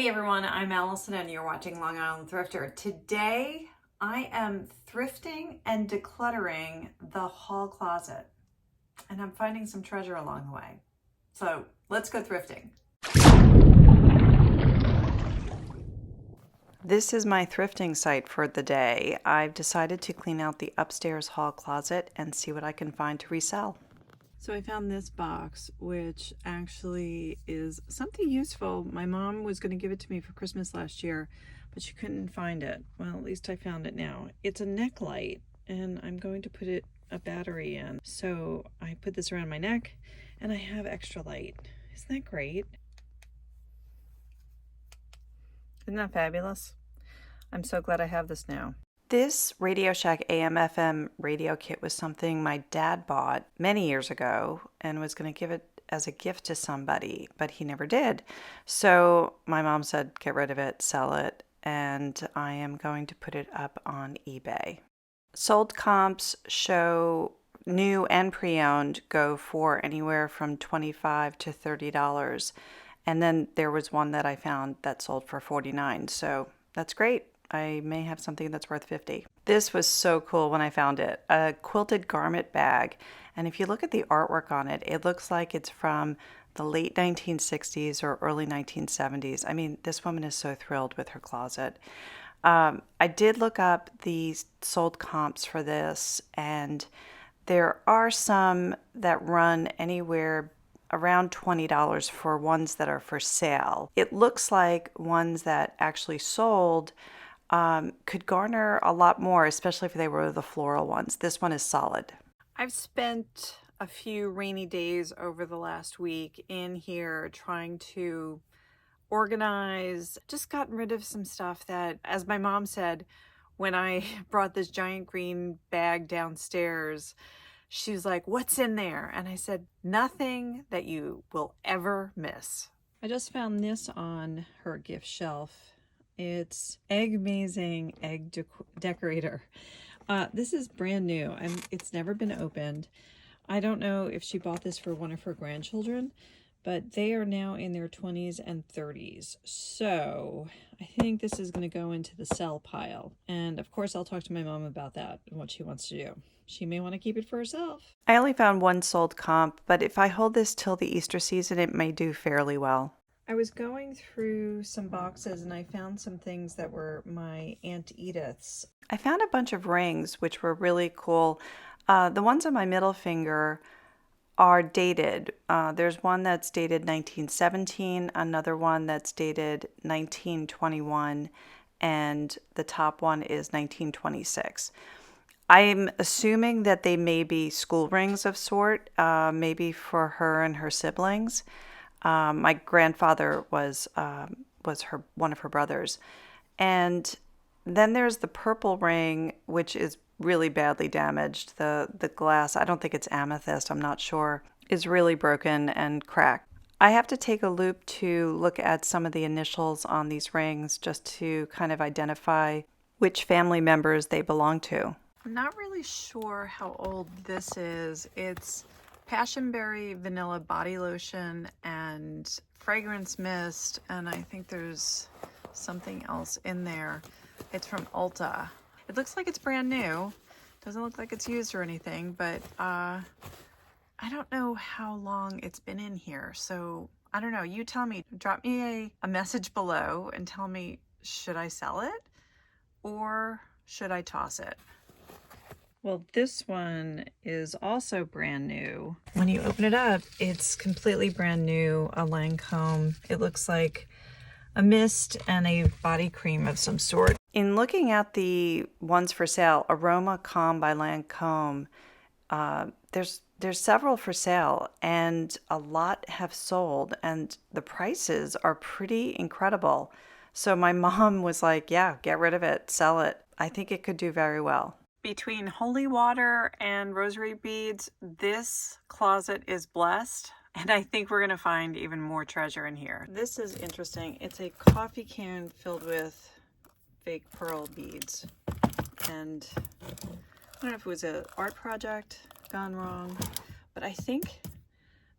Hey everyone, I'm Allison and you're watching Long Island Thrifter. Today I am thrifting and decluttering the hall closet and I'm finding some treasure along the way. So let's go thrifting. This is my thrifting site for the day. I've decided to clean out the upstairs hall closet and see what I can find to resell. So I found this box, which actually is something useful. My mom was going to give it to me for Christmas last year, but she couldn't find it. Well, at least I found it now. It's a neck light, and I'm going to put a battery in. So I put this around my neck, and I have extra light. Isn't that great? Isn't that fabulous? I'm so glad I have this now. This Radio Shack AM/FM radio kit was something my dad bought many years ago and was going to give it as a gift to somebody, but he never did. So my mom said, get rid of it, sell it, and I am going to put it up on eBay. Sold comps show new and pre-owned go for anywhere from $25 to $30. And then there was one that I found that sold for $49. So that's great. I may have something that's worth $50. This was so cool when I found it. A quilted garment bag. And if you look at the artwork on it, it looks like it's from the late 1960s or early 1970s. I mean, this woman is so thrilled with her closet. I did look up the sold comps for this, and there are some that run anywhere around $20 for ones that are for sale. It looks like ones that actually sold could garner a lot more, especially if they were the floral ones. This one is solid. I've spent a few rainy days over the last week in here trying to organize, just gotten rid of some stuff that, as my mom said, when I brought this giant green bag downstairs, she was like, what's in there? And I said, nothing that you will ever miss. I just found this on her gift shelf. It's Amazing Egg Decorator. This is brand new and it's never been opened. I don't know if she bought this for one of her grandchildren, but they are now in their 20s and 30s. So I think this is going to go into the sell pile. And of course, I'll talk to my mom about that and what she wants to do. She may want to keep it for herself. I only found one sold comp, but if I hold this till the Easter season, it may do fairly well. I was going through some boxes and I found some things that were my Aunt Edith's. I found a bunch of rings, which were really cool. The ones on my middle finger are dated. There's one that's dated 1917, another one that's dated 1921, and the top one is 1926. I'm assuming that they may be school rings of sort, maybe for her and her siblings. My grandfather was one of her brothers. And then there's the purple ring, which is really badly damaged. The glass, I don't think it's amethyst, I'm not sure, is really broken and cracked. I have to take a loop to look at some of the initials on these rings just to kind of identify which family members they belong to. I'm not really sure how old this is. It's Passionberry Vanilla Body Lotion and Fragrance Mist, and I think there's something else in there. It's from Ulta. It looks like it's brand new. Doesn't look like it's used or anything, but I don't know how long it's been in here. So I don't know. You tell me. Drop me a message below and tell me, should I sell it or should I toss it? Well, this one is also brand new. When you open it up, it's completely brand new, a Lancome. It looks like a mist and a body cream of some sort. In looking at the ones for sale, Aroma Calm by Lancome, there's several for sale and a lot have sold and the prices are pretty incredible. So my mom was like, yeah, get rid of it, sell it. I think it could do very well. Between holy water and rosary beads, this closet is blessed, and I think we're going to find even more treasure in here. This is interesting. It's a coffee can filled with fake pearl beads, and I don't know if it was an art project gone wrong, but I think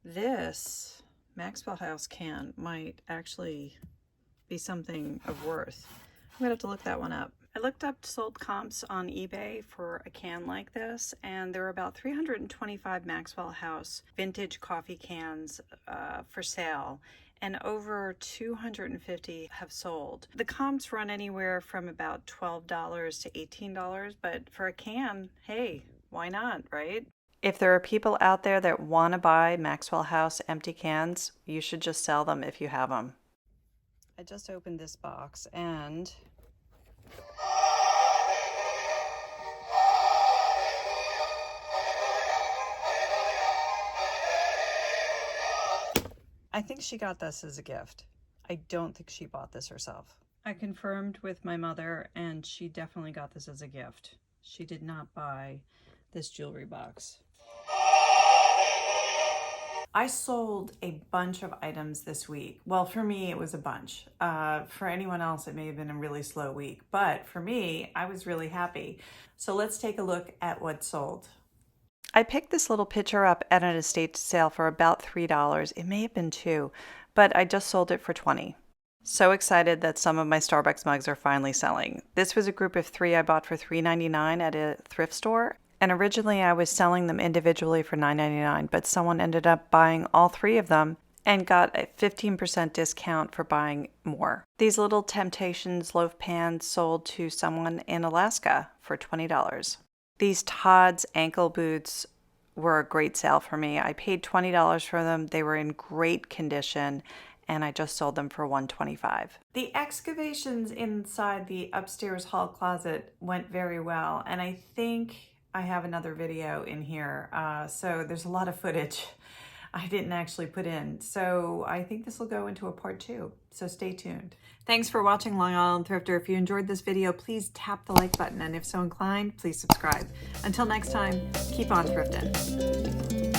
this Maxwell House can might actually be something of worth. I'm gonna have to look that one up. I looked up sold comps on eBay for a can like this, and there are about 325 Maxwell House vintage coffee cans for sale, and over 250 have sold. The comps run anywhere from about $12 to $18, but for a can, hey, why not, right? If there are people out there that want to buy Maxwell House empty cans, you should just sell them if you have them. I just opened this box and I think she got this as a gift. I don't think she bought this herself. I confirmed with my mother, and she definitely got this as a gift. She did not buy this jewelry box. I sold a bunch of items this week. Well, for me, it was a bunch. For anyone else, it may have been a really slow week, but for me, I was really happy. So let's take a look at what sold. I picked this little pitcher up at an estate sale for about $3. It may have been $2, but I just sold it for $20. So excited that some of my Starbucks mugs are finally selling. This was a group of 3 I bought for $3.99 at a thrift store. And originally I was selling them individually for $9.99, but someone ended up buying all 3 of them and got a 15% discount for buying more. These little Temptations loaf pans sold to someone in Alaska for $20. These Todd's ankle boots were a great sale for me. I paid $20 for them. They were in great condition, and I just sold them for $125. The excavations inside the upstairs hall closet went very well, and I think I have another video in here, so there's a lot of footage I didn't actually put in. So I think this will go into a part 2, so stay tuned. Thanks for watching Long Island Thrifter. If you enjoyed this video, please tap the like button, and if so inclined, please subscribe. Until next time, keep on thrifting.